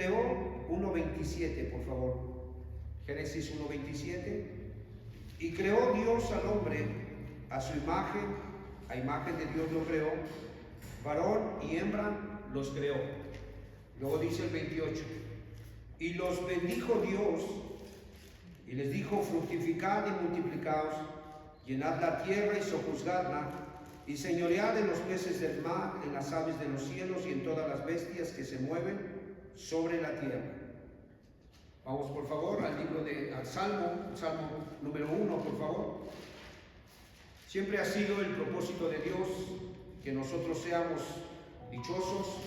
creó, 1:27, por favor. Génesis 1:27. Y creó Dios al hombre a su imagen, a imagen de Dios lo creó, varón y hembra los creó. Luego dice el 28. Y los bendijo Dios y les dijo: fructificad y multiplicaos, llenad la tierra y sojuzgadla, y señoread en los peces del mar, en las aves de los cielos y en todas las bestias que se mueven sobre la tierra. Vamos por favor al Salmo número 1, por favor. Siempre ha sido el propósito de Dios que nosotros seamos dichosos,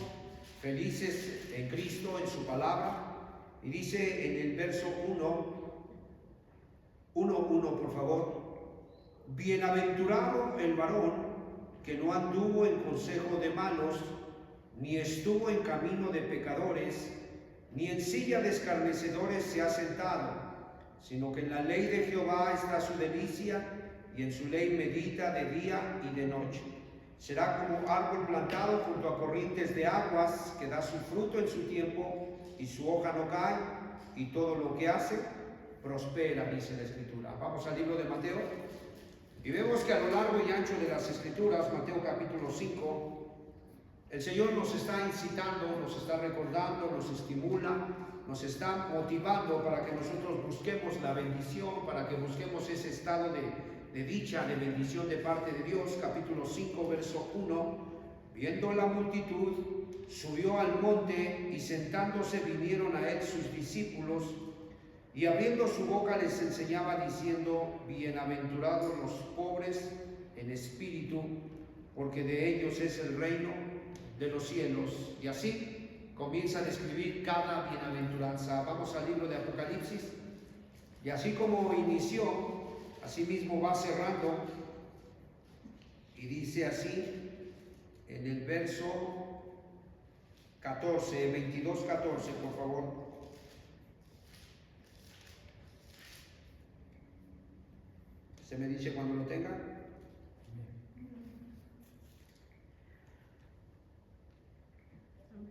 felices en Cristo, en su palabra. Y dice en el verso 1:1, por favor: bienaventurado el varón que no anduvo en consejo de malos, ni estuvo en camino de pecadores, ni en silla de escarnecedores se ha sentado, sino que en la ley de Jehová está su delicia, y en su ley medita de día y de noche. Será como árbol plantado junto a corrientes de aguas, que da su fruto en su tiempo, y su hoja no cae, y todo lo que hace prospera, dice la Escritura. Vamos al libro de Mateo, y vemos que a lo largo y ancho de las Escrituras, Mateo capítulo 5, el Señor nos está incitando, nos está recordando, nos estimula, nos está motivando para que nosotros busquemos la bendición, para que busquemos ese estado de dicha, de bendición de parte de Dios. Capítulo 5, verso 1: viendo la multitud, subió al monte, y sentándose vinieron a él sus discípulos, y abriendo su boca les enseñaba diciendo: bienaventurados los pobres en espíritu, porque de ellos es el reino de los cielos. Y así comienza a describir cada bienaventuranza. Vamos al libro de Apocalipsis, y así como inició, así mismo va cerrando, y dice así en el verso 14, 22:14, por favor. Se me dice cuando lo tenga.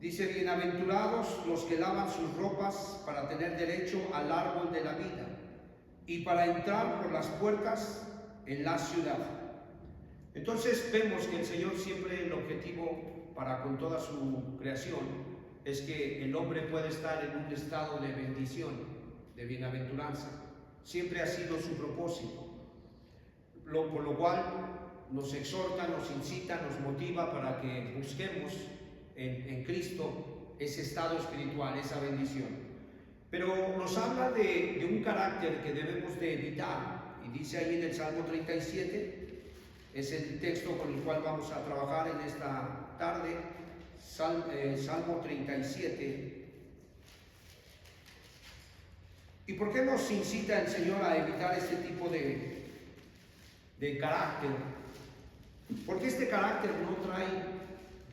Dice: bienaventurados los que lavan sus ropas para tener derecho al árbol de la vida y para entrar por las puertas en la ciudad. Entonces vemos que el Señor siempre, el objetivo para con toda su creación, es que el hombre pueda estar en un estado de bendición, de bienaventuranza. Siempre ha sido su propósito, por lo cual nos exhorta, nos incita, nos motiva para que busquemos en Cristo ese estado espiritual, esa bendición. Pero nos habla de un carácter que debemos de evitar, y dice ahí en el Salmo 37, es el texto con el cual vamos a trabajar en esta tarde, Salmo 37. ¿Y por qué nos incita el Señor a evitar este tipo de carácter? Porque este carácter no trae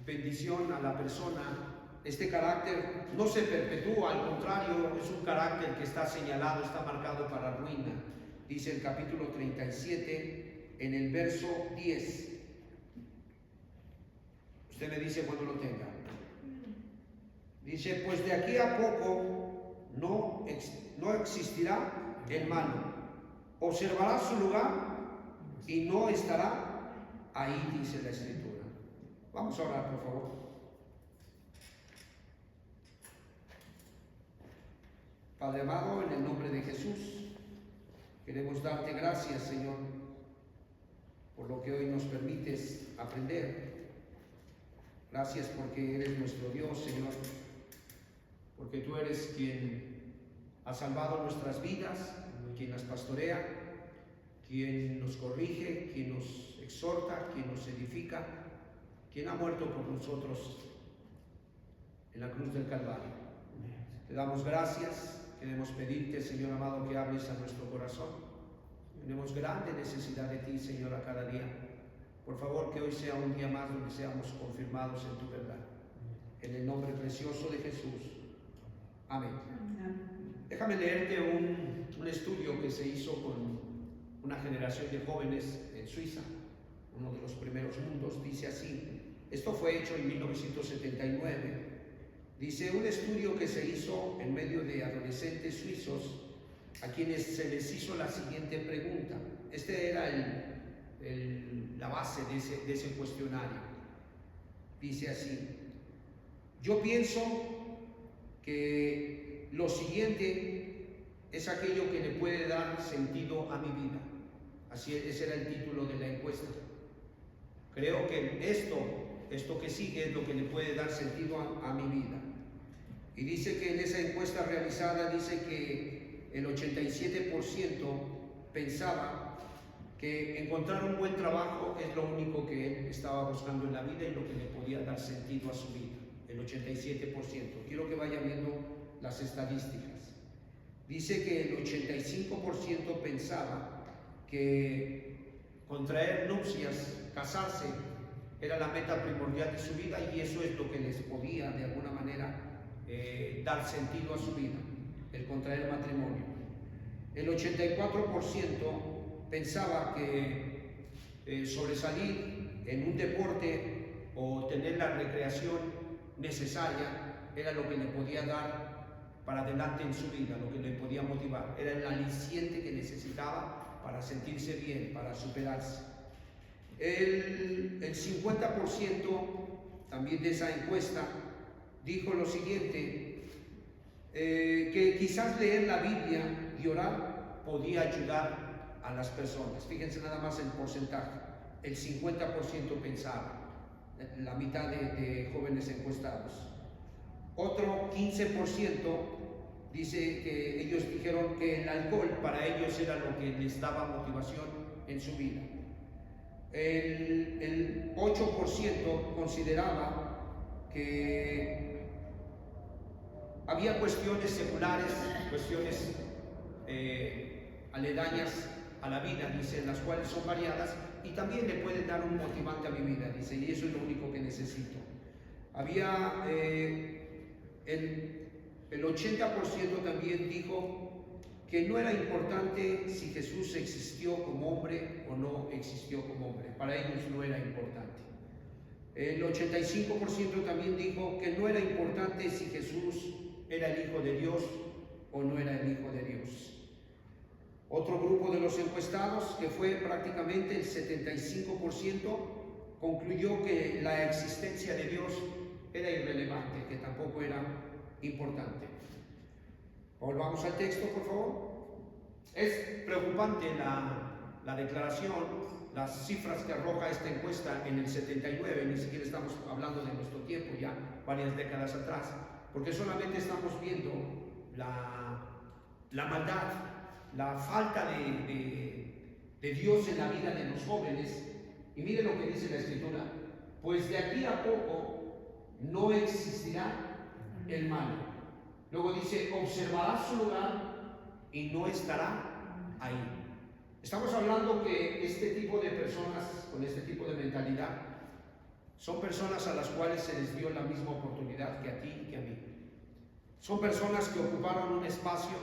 bendición a la persona. Este carácter no se perpetúa, al contrario, es un carácter que está señalado, está marcado para ruina. Dice el capítulo 37 en el verso 10. Usted me dice cuando lo tenga. Dice: pues de aquí a poco no existirá el malo, observará su lugar y no estará ahí, dice la Escritura. Vamos a orar, por favor. Padre amado, en el nombre de Jesús, queremos darte gracias, Señor, por lo que hoy nos permites aprender. Gracias porque eres nuestro Dios, Señor, porque tú eres quien ha salvado nuestras vidas, quien las pastorea, quien nos corrige, quien nos exhorta, quien nos edifica, quien ha muerto por nosotros en la cruz del Calvario. Te damos gracias. Queremos pedirte, Señor amado, que hables a nuestro corazón. Tenemos grande necesidad de ti, Señor, a cada día. Por favor, que hoy sea un día más donde seamos confirmados en tu verdad. En el nombre precioso de Jesús. Amén. Déjame leerte un estudio que se hizo con una generación de jóvenes en Suiza, uno de los primeros mundos. Dice así, esto fue hecho en 1979. Dice: un estudio que se hizo expresó en medio de adolescentes suizos a quienes se les hizo la siguiente pregunta. Este era la base de ese cuestionario. Dice así: yo pienso que lo siguiente es aquello que le puede dar sentido a mi vida. Ese era el título de la encuesta. Creo que esto que sigue es lo que le puede dar sentido a mi vida. Y dice que en esa encuesta realizada, dice que el 87% pensaba que encontrar un buen trabajo es lo único que él estaba buscando en la vida y lo que le podía dar sentido a su vida. El 87%. Quiero que vaya viendo las estadísticas. Dice que el 85% pensaba que contraer nupcias, casarse, era la meta primordial de su vida, y eso es lo que les podía de alguna manera dar sentido a su vida, el contraer matrimonio. El 84% pensaba que sobresalir en un deporte o tener la recreación necesaria era lo que le podía dar para adelante en su vida, lo que le podía motivar, era el aliciente que necesitaba para sentirse bien, para superarse. El 50% también de esa encuesta dijo lo siguiente, que quizás leer la Biblia y orar podía ayudar a las personas. Fíjense nada más el porcentaje. El 50% pensaba, la mitad de jóvenes encuestados. Otro 15% dice que ellos dijeron que el alcohol para ellos era lo que les daba motivación en su vida. El 8% consideraba que había cuestiones seculares, cuestiones aledañas a la vida, dice, las cuales son variadas y también le pueden dar un motivante a mi vida, dice, y eso es lo único que necesito. Había el 80% también dijo que no era importante si Jesús existió como hombre o no existió como hombre. Para ellos no era importante. El 85% también dijo que no era importante si Jesús era el Hijo de Dios o no era el Hijo de Dios. Otro grupo de los encuestados, que fue prácticamente el 75%, concluyó que la existencia de Dios era irrelevante, que tampoco era importante. Volvamos al texto, por favor. Es preocupante la declaración, las cifras que arroja esta encuesta en el 79, ni siquiera estamos hablando de nuestro tiempo, ya varias décadas atrás, porque solamente estamos viendo la maldad, la falta de Dios en la vida de los jóvenes. Y mire lo que dice la Escritura: pues de aquí a poco no existirá el mal. Luego dice, observará su lugar y no estará ahí. Estamos hablando que este tipo de personas con este tipo de mentalidad son personas a las cuales se les dio la misma oportunidad que a ti y que a mí. Son personas que ocuparon un espacio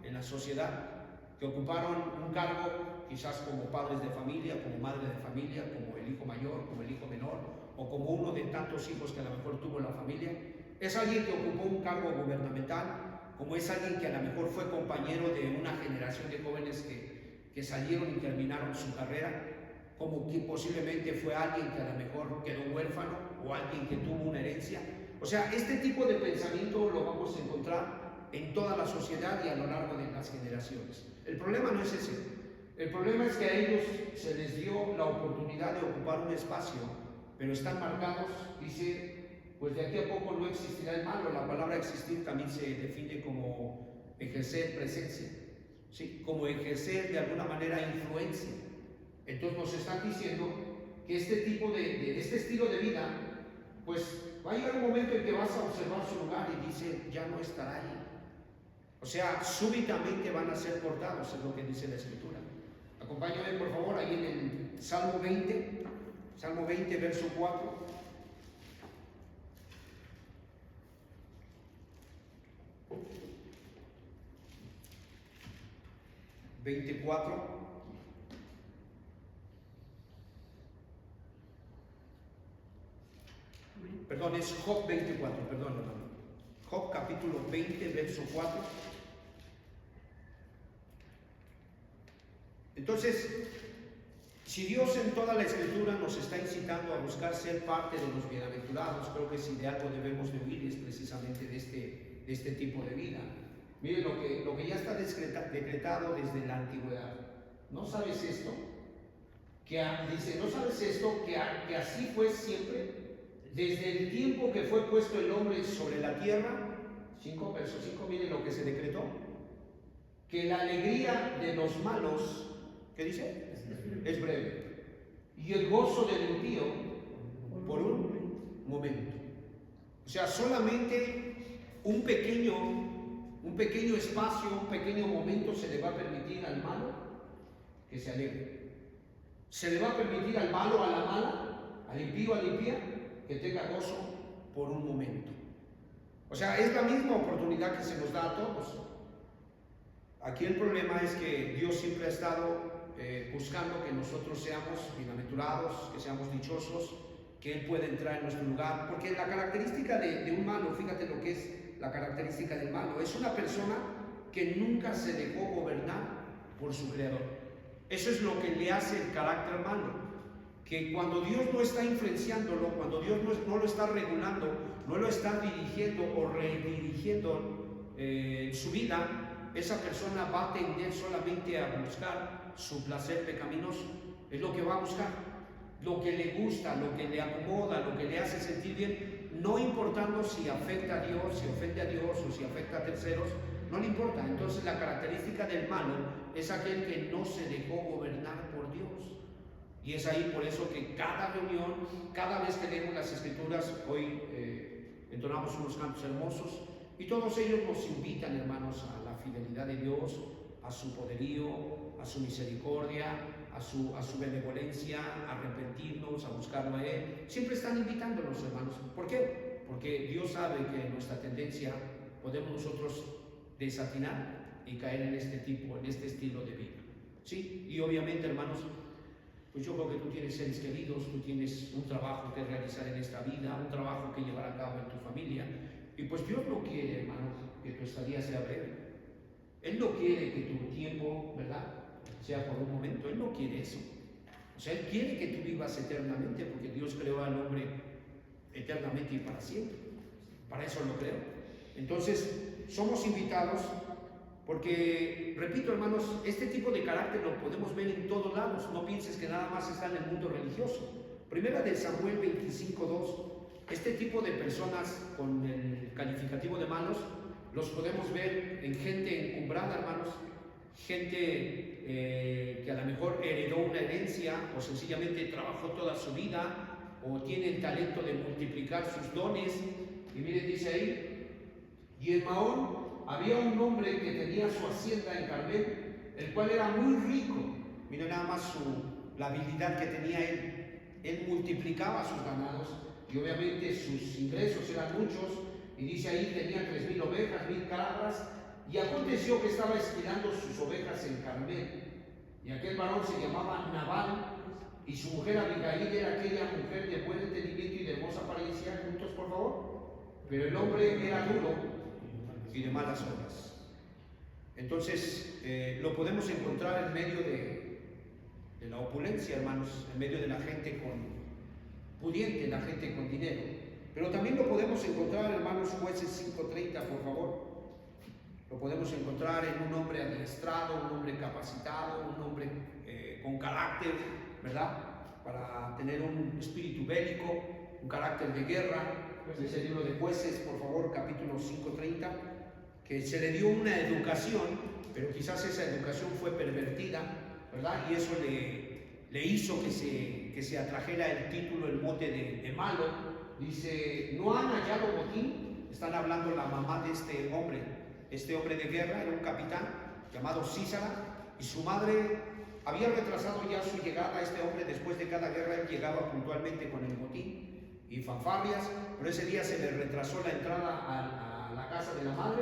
en la sociedad, que ocuparon un cargo quizás como padres de familia, como madre de familia, como el hijo mayor, como el hijo menor, o como uno de tantos hijos que a lo mejor tuvo la familia. Es alguien que ocupó un cargo gubernamental, como es alguien que a lo mejor fue compañero de una generación de jóvenes que salieron y terminaron su carrera, como que posiblemente fue alguien que a lo mejor quedó huérfano o alguien que tuvo una herencia. O sea, este tipo de pensamiento lo vamos a encontrar en toda la sociedad y a lo largo de las generaciones. El problema no es ese. El problema es que a ellos se les dio la oportunidad de ocupar un espacio, pero están marcados, dice, pues de aquí a poco no existirá el malo. La palabra existir también se define como ejercer presencia, ¿sí? Como ejercer de alguna manera influencia. Entonces nos están diciendo que este tipo este estilo de vida, pues va a llegar un momento en que vas a observar su lugar y dice, ya no estará ahí. O sea, súbitamente van a ser cortados, es lo que dice la Escritura. Acompáñame por favor ahí en el Salmo 20, verso 4. Perdón, es Job 24, perdón, hermano. Job capítulo 20, verso 4. Entonces, si Dios en toda la Escritura nos está incitando a buscar ser parte de los bienaventurados, creo que si de algo debemos de huir es precisamente de este tipo de vida. Miren lo que ya está decretado desde la antigüedad. ¿No sabes esto? Dice, ¿no sabes esto? Que así fue siempre, desde el tiempo que fue puesto el hombre sobre la tierra. 5 versos 5, miren lo que se decretó. Que la alegría de los malos, ¿qué dice? Es breve. Y el gozo del impío por un momento. O sea, solamente un pequeño espacio, un pequeño momento se le va a permitir al malo que se alegre. Se le va a permitir al malo, a la mala, al impío, a la impía, que tenga gozo por un momento. O sea, es la misma oportunidad que se nos da a todos. Aquí el problema es que Dios siempre ha estado buscando que nosotros seamos bienaventurados, que seamos dichosos, que Él pueda entrar en nuestro lugar. Porque la característica de un malo, fíjate lo que es la característica del malo, es una persona que nunca se dejó gobernar por su creador. Eso es lo que le hace el carácter malo, que cuando Dios no está influenciándolo, cuando Dios no lo está regulando, no lo está dirigiendo o redirigiendo su vida, esa persona va a tender solamente a buscar su placer pecaminoso. Es lo que va a buscar, lo que le gusta, lo que le acomoda, lo que le hace sentir bien, no importando si afecta a Dios, si ofende a Dios o si afecta a terceros, no le importa. Entonces la característica del malo es aquel que no se dejó gobernar por Dios. Y es ahí por eso que cada reunión, cada vez que leemos las Escrituras, hoy entonamos unos cantos hermosos, y todos ellos nos invitan, hermanos, a la fidelidad de Dios, a su poderío, a su misericordia, a su benevolencia, a arrepentirnos, a buscarlo a Él. Siempre están invitándonos, hermanos. ¿Por qué? Porque Dios sabe que nuestra tendencia podemos nosotros desatinar y caer en este estilo de vida. ¿Sí? Y obviamente, hermanos, pues yo creo que tú tienes seres queridos, tú tienes un trabajo que realizar en esta vida, un trabajo que llevar a cabo en tu familia. Y pues Dios no quiere, hermanos, que tu estadía sea breve. Él no quiere que tu tiempo, ¿verdad?, sea por un momento. Él no quiere eso. O sea, Él quiere que tú vivas eternamente, porque Dios creó al hombre eternamente y para siempre. Para eso lo creó. Entonces, somos invitados porque, repito, hermanos, este tipo de carácter lo podemos ver en todos lados. No pienses que nada más está en el mundo religioso. Primera de Samuel 25:2. Este tipo de personas con el calificativo de malos los podemos ver en gente encumbrada, hermanos, gente que a lo mejor heredó una herencia o sencillamente trabajó toda su vida o tiene el talento de multiplicar sus dones. Y miren, dice ahí, y en Maón había un hombre que tenía su hacienda en Carmel, el cual era muy rico. Miren nada más la habilidad que tenía él. Él multiplicaba sus ganados y obviamente sus ingresos eran muchos. Y dice ahí, tenía 3,000 ovejas, 1,000 cabras. Y aconteció que estaba esquilando sus ovejas en Carmel. Y aquel varón se llamaba Nabal, y su mujer Abigail era aquella mujer de buen entendimiento y de hermosa apariencia. Juntos, por favor. Pero el hombre era duro y de malas obras. Entonces, lo podemos encontrar en medio de la opulencia, hermanos, en medio de la gente pudiente, la gente con dinero. Pero también lo podemos encontrar, hermanos, Jueces 5:30, por favor. Lo podemos encontrar en un hombre adiestrado, un hombre capacitado, un hombre con carácter, ¿verdad?, para tener un espíritu bélico, un carácter de guerra. Es el libro de Jueces, por favor, capítulo 5:30, que se le dio una educación, pero quizás esa educación fue pervertida, ¿verdad? Y eso le hizo que se atrajera el título, el mote de malo. Dice, no han hallado botín. Están hablando la mamá de este hombre de guerra, era un capitán llamado Sísara, y su madre había retrasado ya su llegada. Este hombre, después de cada guerra, él llegaba puntualmente con el botín y fanfarrias, pero ese día se le retrasó la entrada a la casa de la madre,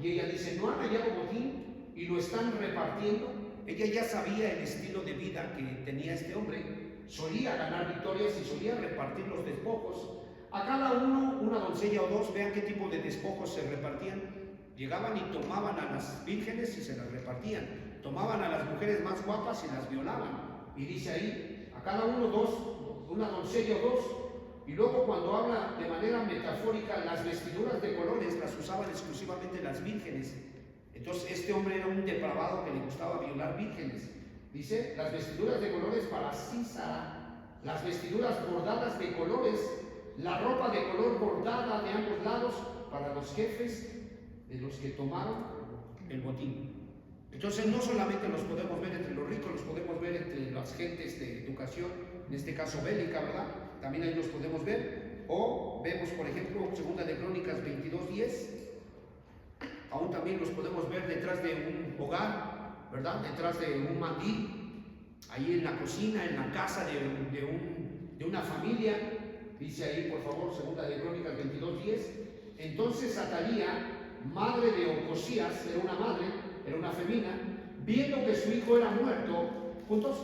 y ella dice, no han hallado botín y lo están repartiendo. Ella ya sabía el estilo de vida que tenía este hombre, solía ganar victorias y solía repartir los despojos a cada uno una doncella o dos. Vean qué tipo de despojos se repartían. Llegaban y tomaban a las vírgenes y se las repartían. Tomaban a las mujeres más guapas y las violaban. Y dice ahí, a cada uno dos, una doncella o dos. Y luego cuando habla de manera metafórica, las vestiduras de colores las usaban exclusivamente las vírgenes. Entonces este hombre era un depravado que le gustaba violar vírgenes. Dice, las vestiduras de colores para Sísara, las vestiduras bordadas de colores, la ropa de color bordada de ambos lados para los jefes de los que tomaron el botín. Entonces no solamente los podemos ver entre los ricos, los podemos ver entre las gentes de educación, en este caso bélica, ¿verdad? También ahí los podemos ver. O vemos, por ejemplo, 2 de Crónicas 22:10. Aún también los podemos ver detrás de un hogar, ¿verdad? Detrás de un mandil, ahí en la cocina, en la casa de una familia. Dice ahí, por favor, 2 de Crónicas 22:10. Entonces Atalía, madre de Ocosías, era una madre, era una femina, viendo que su hijo era muerto, juntos,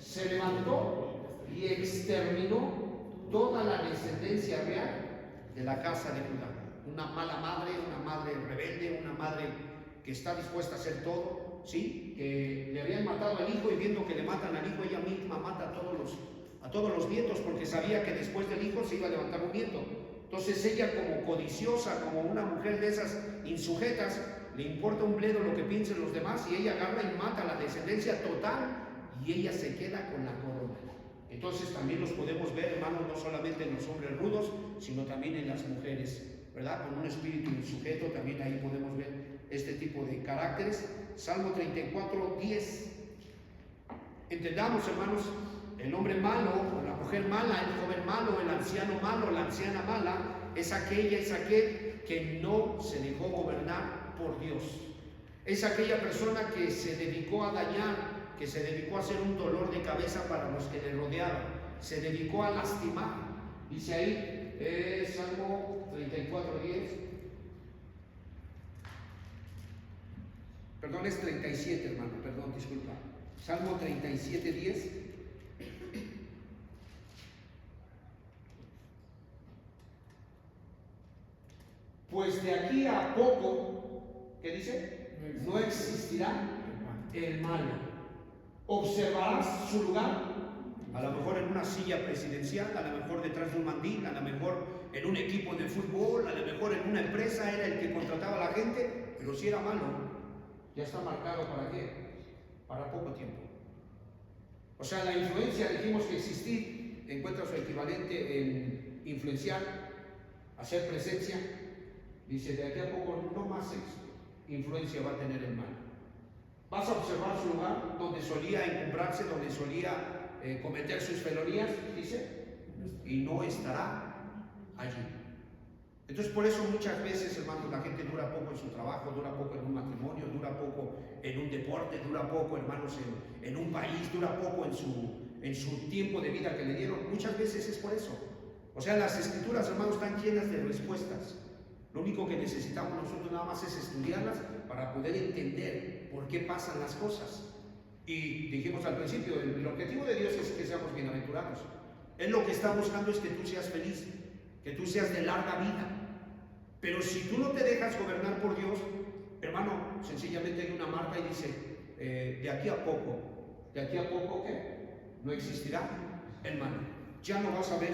se levantó y exterminó toda la descendencia real de la casa de Judá. Una mala madre, una madre rebelde, una madre que está dispuesta a hacer todo, ¿sí? Que le habían matado al hijo y viendo que le matan al hijo, ella misma mata a todos los nietos, porque sabía que después del hijo se iba a levantar un nieto. Entonces ella, como codiciosa, como una mujer de esas insujetas, le importa un bledo lo que piensen los demás, y ella agarra y mata a la descendencia total y ella se queda con la corona. Entonces también los podemos ver, hermanos, no solamente en los hombres rudos, sino también en las mujeres, ¿verdad? Con un espíritu insujeto, también ahí podemos ver este tipo de caracteres. Salmo 34:10. Entendamos, hermanos, el hombre malo, o la mujer mala, el joven malo, el anciano malo, la anciana mala, es aquel que no se dejó gobernar por Dios. Es aquella persona que se dedicó a dañar, que se dedicó a ser un dolor de cabeza para los que le rodeaban, se dedicó a lastimar. Dice ahí, Salmo 34:10. Perdón, es 37, hermano, perdón, disculpa. Salmo 37:10. Pues de aquí a poco, ¿qué dice? No existirá el malo. Observarás su lugar, a lo mejor en una silla presidencial, a lo mejor detrás de un mandil, a lo mejor en un equipo de fútbol, a lo mejor en una empresa, era el que contrataba a la gente, pero si era malo, ya está marcado ¿para qué? Para poco tiempo. O sea, la influencia, dijimos que existir encuentra su equivalente en influenciar, hacer presencia. Dice, de aquí a poco no más influencia va a tener el mal. Vas a observar su lugar donde solía encumbrarse, donde solía cometer sus felonías, dice, y no estará allí. Entonces, por eso muchas veces, hermanos, la gente dura poco en su trabajo, dura poco en un matrimonio, dura poco en un deporte, dura poco, hermanos, en un país, dura poco en su tiempo de vida que le dieron. Muchas veces es por eso. O sea, las escrituras, hermanos, están llenas de respuestas. Lo único que necesitamos nosotros nada más es estudiarlas para poder entender por qué pasan las cosas. Y dijimos al principio, el objetivo de Dios es que seamos bienaventurados. Él lo que está buscando es que tú seas feliz, que tú seas de larga vida. Pero si tú no te dejas gobernar por Dios, hermano, sencillamente hay una marca y dice, de aquí a poco, ¿qué? No existirá el mal. Ya no vas a ver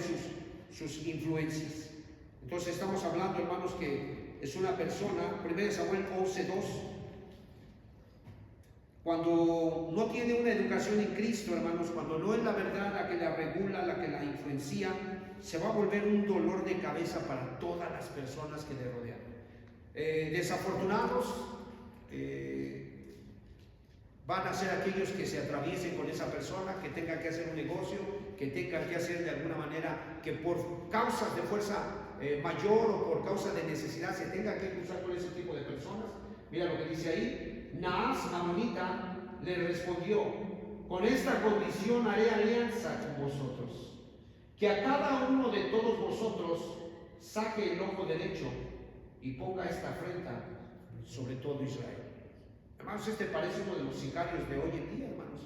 sus influencias. Entonces estamos hablando, hermanos, que es una persona, 1 Samuel 11:2, cuando no tiene una educación en Cristo, hermanos, cuando no es la verdad la que la regula, la que la influencia, se va a volver un dolor de cabeza para todas las personas que le rodean. Desafortunados van a ser aquellos que se atraviesen con esa persona, que tengan que hacer un negocio, que tengan que hacer de alguna manera, que por causas de fuerza mayor o por causa de necesidad se tenga que cruzar con ese tipo de personas. Mira lo que dice ahí. Naas, amonita, le respondió, con esta condición haré alianza con vosotros, que a cada uno de todos vosotros saque el ojo derecho y ponga esta afrenta sobre todo Israel. Hermanos, este parece uno de los sicarios de hoy en día, hermanos.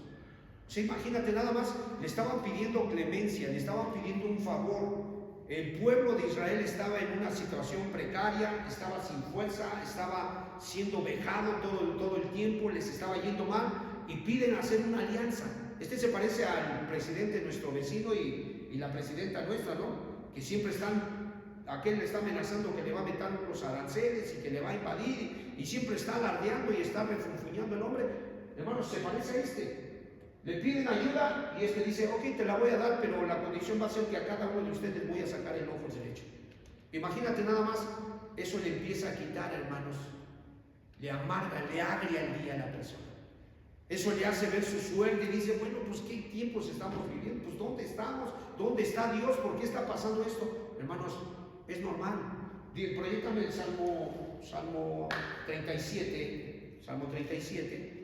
O sea, imagínate nada más, le estaban pidiendo clemencia, le estaban pidiendo un favor. el pueblo de Israel estaba en una situación precaria, estaba sin fuerza, estaba siendo vejado todo el tiempo, les estaba yendo mal y piden hacer una alianza. Este se parece al presidente, nuestro vecino, y la presidenta nuestra, ¿no? Que siempre aquel le está amenazando que le va a meter los aranceles y que le va a invadir y siempre está alardeando y está refunfuñando el hombre. Hermanos, se parece a este. Le piden ayuda y este dice, ok, te la voy a dar, pero la condición va a ser que a cada uno de ustedes voy a sacar el ojo derecho. Imagínate nada más, eso le empieza a quitar, hermanos, le amarga, le agria el día a la persona. Eso le hace ver su suerte y dice, bueno, pues qué tiempos estamos viviendo, pues ¿dónde estamos? ¿Dónde está Dios? ¿Por qué está pasando esto? Hermanos, es normal. Proyéctame el Salmo 37, Salmo 37.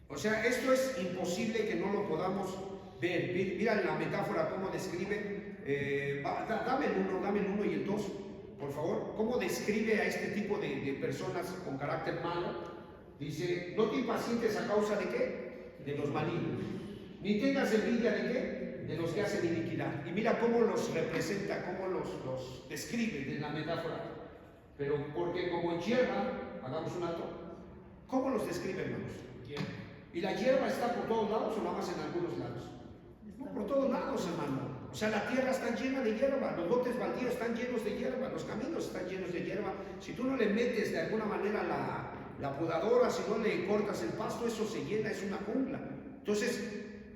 O sea, esto es imposible que no lo podamos ver. Mira la metáfora, cómo describe. Dame el 1 y el 2, por favor. ¿Cómo describe a este tipo de personas con carácter malo? Dice, no te impacientes a causa de ¿qué? De los malignos. Ni tengas envidia de ¿qué? De los que hacen iniquidad. Y mira cómo los representa, cómo los describe en la metáfora. Pero porque como en hierba, hagamos un alto. ¿Cómo los describe, hermanos? ¿Y la hierba está por todos lados o nada más en algunos lados? No, por todos lados, hermano. O sea, la tierra está llena de hierba, los lotes baldíos están llenos de hierba, los caminos están llenos de hierba. Si tú no le metes de alguna manera la podadora, si no le cortas el pasto, eso se llena, es una jungla. Entonces,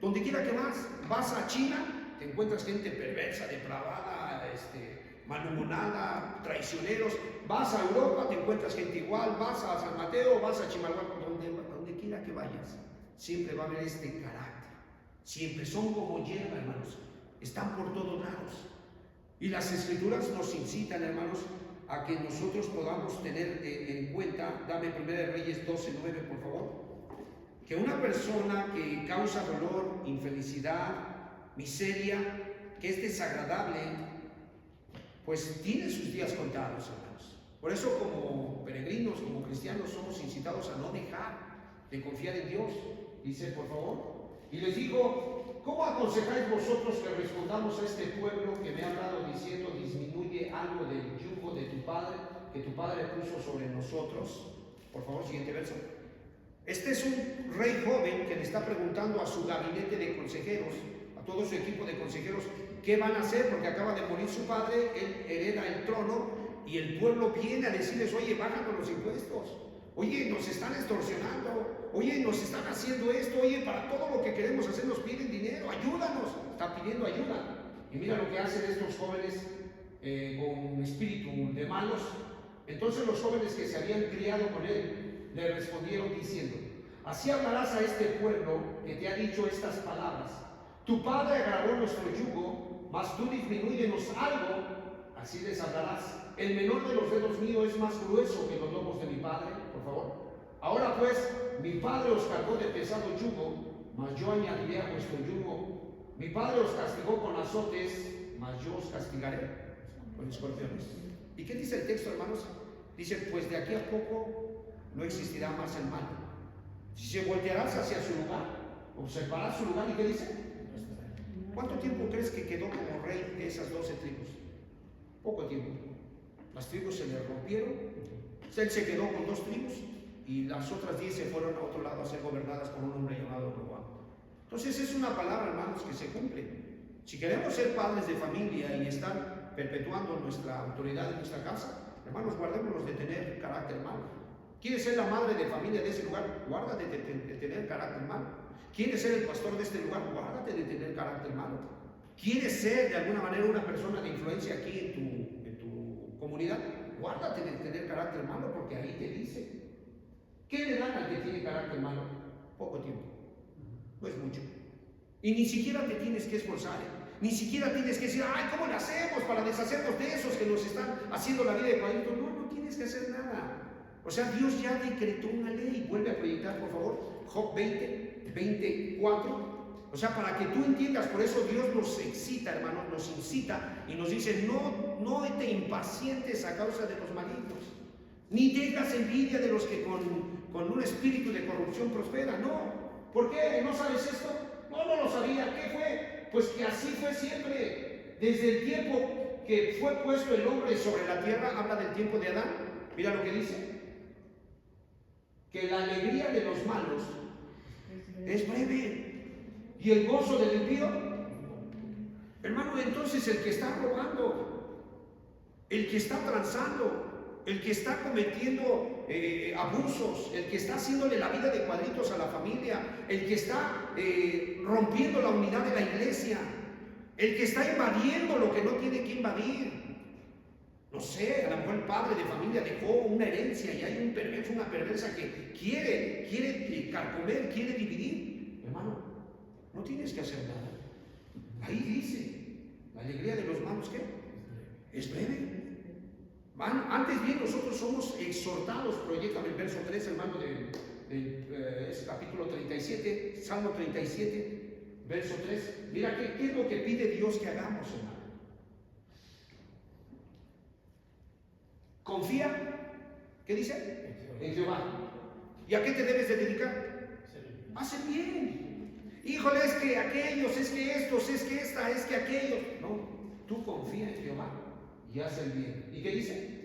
donde quiera que vas a China, te encuentras gente perversa, depravada, malhumorada, traicioneros. Vas a Europa, te encuentras gente igual. Vas a San Mateo, vas a Chimalhuacán, donde quiera que vayas, siempre va a haber este carácter. Siempre son como hierba, hermanos. Están por todos lados. Y las Escrituras nos incitan, hermanos, a que nosotros podamos tener en cuenta, dame 1 Reyes 12:9, por favor, que una persona que causa dolor, infelicidad, miseria, que es desagradable, pues tiene sus días contados, hermanos. Por eso, como peregrinos, como cristianos, somos incitados a no dejar de confiar en Dios. Dice, por favor, y les digo, ¿cómo aconsejáis vosotros que respondamos a este pueblo que me ha hablado diciendo, disminuye algo del yugo de tu padre, que tu padre puso sobre nosotros? Por favor, siguiente verso. Este es un rey joven que le está preguntando a su gabinete de consejeros, a todo su equipo de consejeros, ¿qué van a hacer? Porque acaba de morir su padre, él hereda el trono y el pueblo viene a decirles, oye, bájanos los impuestos. Oye, nos están extorsionando. Oye, nos están haciendo esto. Oye, para todo lo que queremos hacer nos piden dinero. Ayúdanos. Está pidiendo ayuda. Y mira lo que hacen estos jóvenes con espíritu de malos. Entonces los jóvenes que se habían criado con él le respondieron diciendo, así hablarás a este pueblo que te ha dicho estas palabras. Tu padre agravó nuestro yugo, mas tú disminúyenos algo. Así les hablarás. El menor de los dedos míos es más grueso que los lomos de mi padre, por favor. Ahora pues, mi padre os cargó de pesado yugo, mas yo añadiré a vuestro yugo. Mi padre os castigó con azotes, mas yo os castigaré con escorpiones. ¿Y qué dice el texto, hermanos? Dice, pues de aquí a poco no existirá más el mal. Si se voltearás hacia su lugar, observarás su lugar, ¿y qué dice? ¿Cuánto tiempo crees que quedó como rey de esas 12 tribus? Poco tiempo. Las tribus se le rompieron, él se quedó con 2 tribus y las otras 10 se fueron a otro lado a ser gobernadas por un hombre llamado Roboam. Entonces es una palabra, hermanos, que se cumple. Si queremos ser padres de familia y estar perpetuando nuestra autoridad en nuestra casa, hermanos, guardémonos de tener carácter malo. ¿Quieres ser la madre de familia de ese lugar? Guárdate de tener carácter malo. ¿Quieres ser el pastor de este lugar? Guárdate de tener carácter malo. ¿Quieres ser de alguna manera una persona de influencia aquí en tu comunidad? Guárdate de tener carácter malo, porque ahí te dice. ¿Qué le dan al que tiene carácter malo? Poco tiempo. No es mucho. Y ni siquiera te tienes que esforzar. Ni siquiera tienes que decir, ay, ¿cómo le hacemos para deshacernos de esos que nos están haciendo la vida de cuadritos? No tienes que hacer nada. O sea, Dios ya decretó una ley. Vuelve a proyectar, por favor, Job 20:24. O sea, para que tú entiendas, por eso Dios nos excita, hermanos, nos incita y nos dice, no te impacientes a causa de los malignos, ni tengas envidia de los que con un espíritu de corrupción prosperan. No, ¿Por qué no sabes esto? No, no lo sabía. ¿Qué fue? Pues que así fue siempre. Desde el tiempo que fue puesto el hombre sobre la tierra, habla del tiempo de Adán. Mira lo que dice. Que la alegría de los malos es breve y el gozo del impío. Hermano, entonces el que está robando, el que está transando, el que está cometiendo abusos, el que está haciéndole la vida de cuadritos a la familia, el que está rompiendo la unidad de la iglesia, el que está invadiendo lo que no tiene que invadir. No sé, a lo mejor el padre de familia dejó una herencia y hay un perverso, una perversa que quiere carcomer, quiere dividir. Hermano, no tienes que hacer nada. Ahí dice, la alegría de los malos, ¿qué? Es breve. Antes bien, nosotros somos exhortados, proyectame el verso 3, hermano, es capítulo 37, Salmo 37, verso 3. Mira, ¿qué es lo que pide Dios que hagamos, hermano? Confía, ¿qué dice? En Jehová. ¿Y a qué te debes de dedicar? Hacer bien. Híjole, es que aquellos, es que estos, es que esta, es que aquellos. No, tú confía en Jehová y haz el bien. ¿Y qué dice?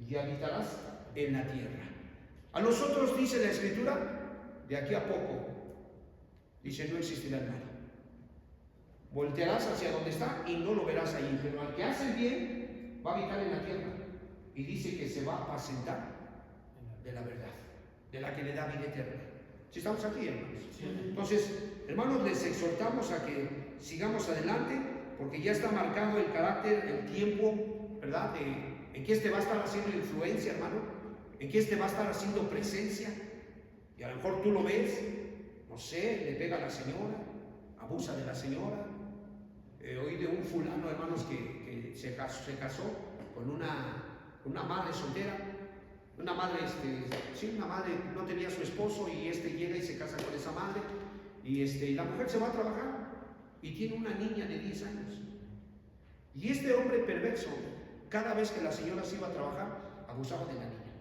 Y habitarás en la tierra. A nosotros dice la Escritura, de aquí a poco, dice, no existirá el mal. Voltearás hacia donde está y no lo verás ahí. Pero al que hace el bien, va a habitar en la tierra. Y dice que se va a apacentar de la verdad, de la que le da vida eterna. ¿Sí estamos aquí, hermanos? Sí. Entonces, hermanos, les exhortamos a que sigamos adelante, porque ya está marcado el carácter, el tiempo, ¿verdad? En que este va a estar haciendo influencia, hermano, en que este va a estar haciendo presencia. Y a lo mejor tú lo ves, no sé, le pega a la señora, abusa de la señora. Oí de un fulano, hermanos, que se casó con una madre soltera, una madre, una madre no tenía su esposo y llega y se casa con esa madre y la mujer se va a trabajar y tiene una niña de 10 años. Y este hombre perverso, cada vez que la señora se iba a trabajar, abusaba de la niña.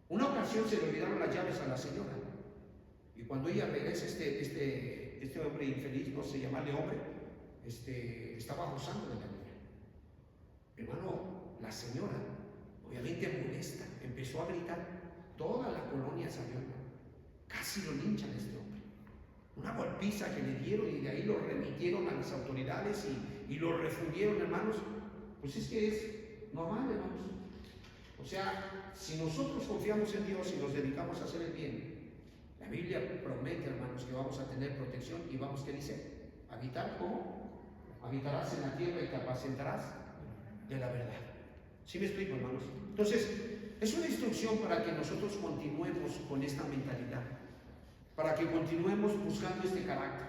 Una ocasión se le olvidaron las llaves a la señora y cuando ella regresa, este hombre infeliz, no sé llamarle hombre, estaba abusando de la niña. Hermano, la señora, obviamente molesta, empezó a gritar, toda la colonia salió, casi lo linchan a este hombre. Una golpiza que le dieron y de ahí lo remitieron a las autoridades y lo refundieron, hermanos. Pues es que es normal, hermanos. O sea, si nosotros confiamos en Dios y nos dedicamos a hacer el bien, la Biblia promete, hermanos, que vamos a tener protección y vamos, ¿qué dice? ¿Habitar cómo? Habitarás en la tierra y te apacentarás de la verdad. ¿Sí me explico, hermanos? Entonces, es una instrucción para que nosotros continuemos con esta mentalidad, para que continuemos buscando este carácter,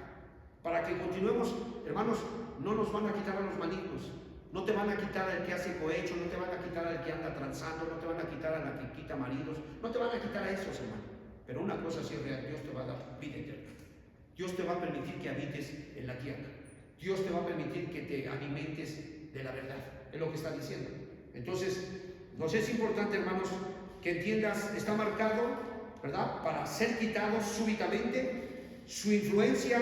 para que continuemos, hermanos, no nos van a quitar a los malignos, no te van a quitar al que hace cohecho, no te van a quitar al que anda transando, no te van a quitar a la que quita maridos, no te van a quitar a esos, hermanos. Pero una cosa sí es real, Dios te va a dar vida eterna. Dios te va a permitir que habites en la tierra. Dios te va a permitir que te alimentes de la verdad. Es lo que está diciendo. Entonces, nos es importante, hermanos, que entiendas, está marcado, ¿verdad? Para ser quitado súbitamente, su influencia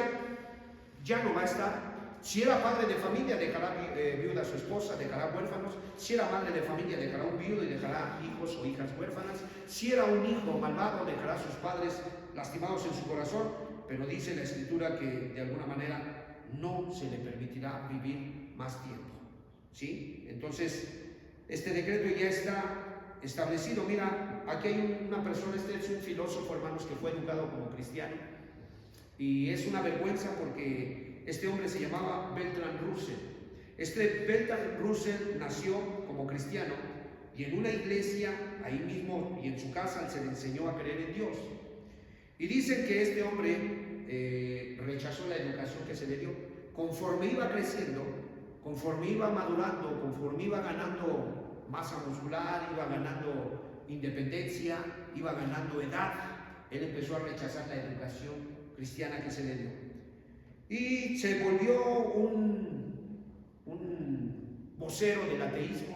ya no va a estar. Si era padre de familia, dejará viuda a su esposa, dejará huérfanos. Si era madre de familia, dejará un viudo y dejará hijos o hijas huérfanas. Si era un hijo malvado, dejará a sus padres lastimados en su corazón. Pero dice la Escritura que de alguna manera no se le permitirá vivir más tiempo. ¿Sí? Entonces, este decreto ya está establecido. Mira, aquí hay una persona, es un filósofo, hermanos, que fue educado como cristiano. Y es una vergüenza porque este hombre se llamaba Bertrand Russell. Este Bertrand Russell nació como cristiano y en una iglesia, ahí mismo y en su casa, se le enseñó a creer en Dios. Y dicen que este hombre rechazó la educación que se le dio. Conforme iba creciendo, conforme iba madurando, conforme iba ganando masa muscular, iba ganando independencia, iba ganando edad, él empezó a rechazar la educación cristiana que se le dio. Y se volvió un vocero del ateísmo.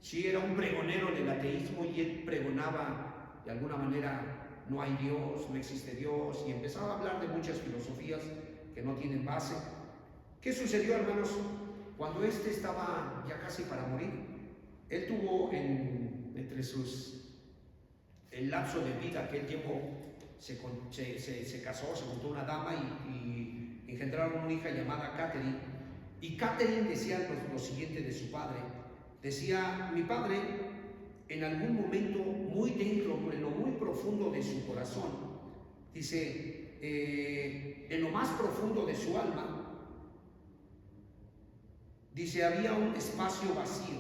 Sí, era un pregonero del ateísmo y él pregonaba de alguna manera no hay Dios, no existe Dios, y empezaba a hablar de muchas filosofías que no tienen base. ¿Qué sucedió, hermanos? Cuando este estaba ya casi para morir, él tuvo entre el lapso de vida que él llevó, se casó, se juntó una dama y engendraron una hija llamada Catherine. Y Catherine decía lo siguiente de su padre. Decía: mi padre, en algún momento muy dentro, en lo muy profundo de su corazón, dice, en lo más profundo de su alma, dice, había un espacio vacío,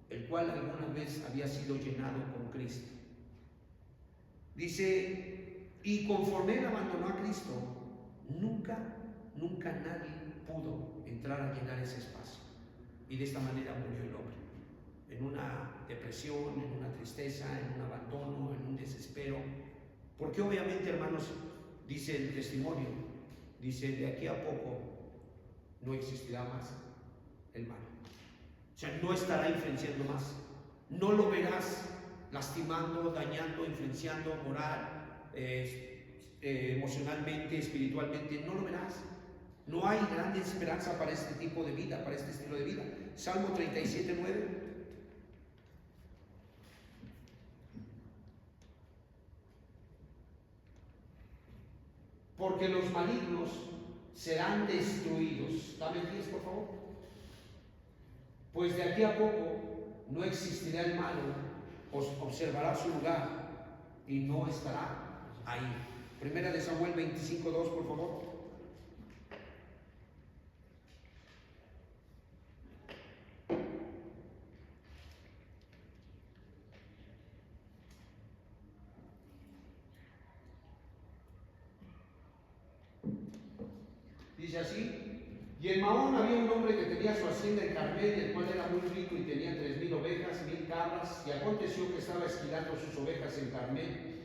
el cual alguna vez había sido llenado con Cristo. Dice, y conforme él abandonó a Cristo, nunca nadie pudo entrar a llenar ese espacio. Y de esta manera murió el hombre, en una depresión, en una tristeza, en un abandono, en un desespero. Porque obviamente, hermanos, dice el testimonio, dice, de aquí a poco no existirá más el mal. O sea, no estará influenciando más. No lo verás lastimando, dañando, influenciando moral, emocionalmente, espiritualmente. No lo verás. No hay gran esperanza para este tipo de vida, para este estilo de vida. Salmo 37:9. Porque los malignos serán destruidos. Dame el 10, por favor. Pues de aquí a poco no existirá el malo, observará su lugar y no estará ahí. Primera de Samuel 25:2, por favor. Dice así: y en Mahón había un hombre que tenía su hacienda en Carmel, el cual era muy rico y tenía 3,000 ovejas, 1,000 cabras, y aconteció que estaba esquilando sus ovejas en Carmel.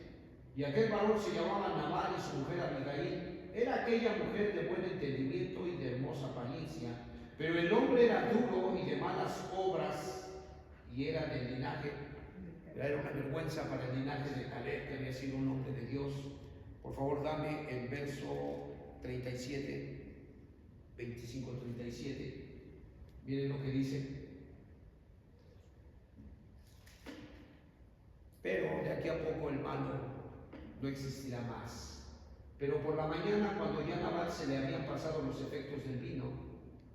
Y aquel varón se llamaba Nabal y su mujer Abigail. Era aquella mujer de buen entendimiento y de hermosa apariencia, pero el hombre era duro y de malas obras, y era del linaje, era una vergüenza para el linaje de Caleb, que había sido un hombre de Dios. Por favor, dame el verso 37, 25-37. Miren lo que dice. Pero de aquí a poco el malo no existirá más. Pero por la mañana, cuando ya Nabal se le habían pasado los efectos del vino,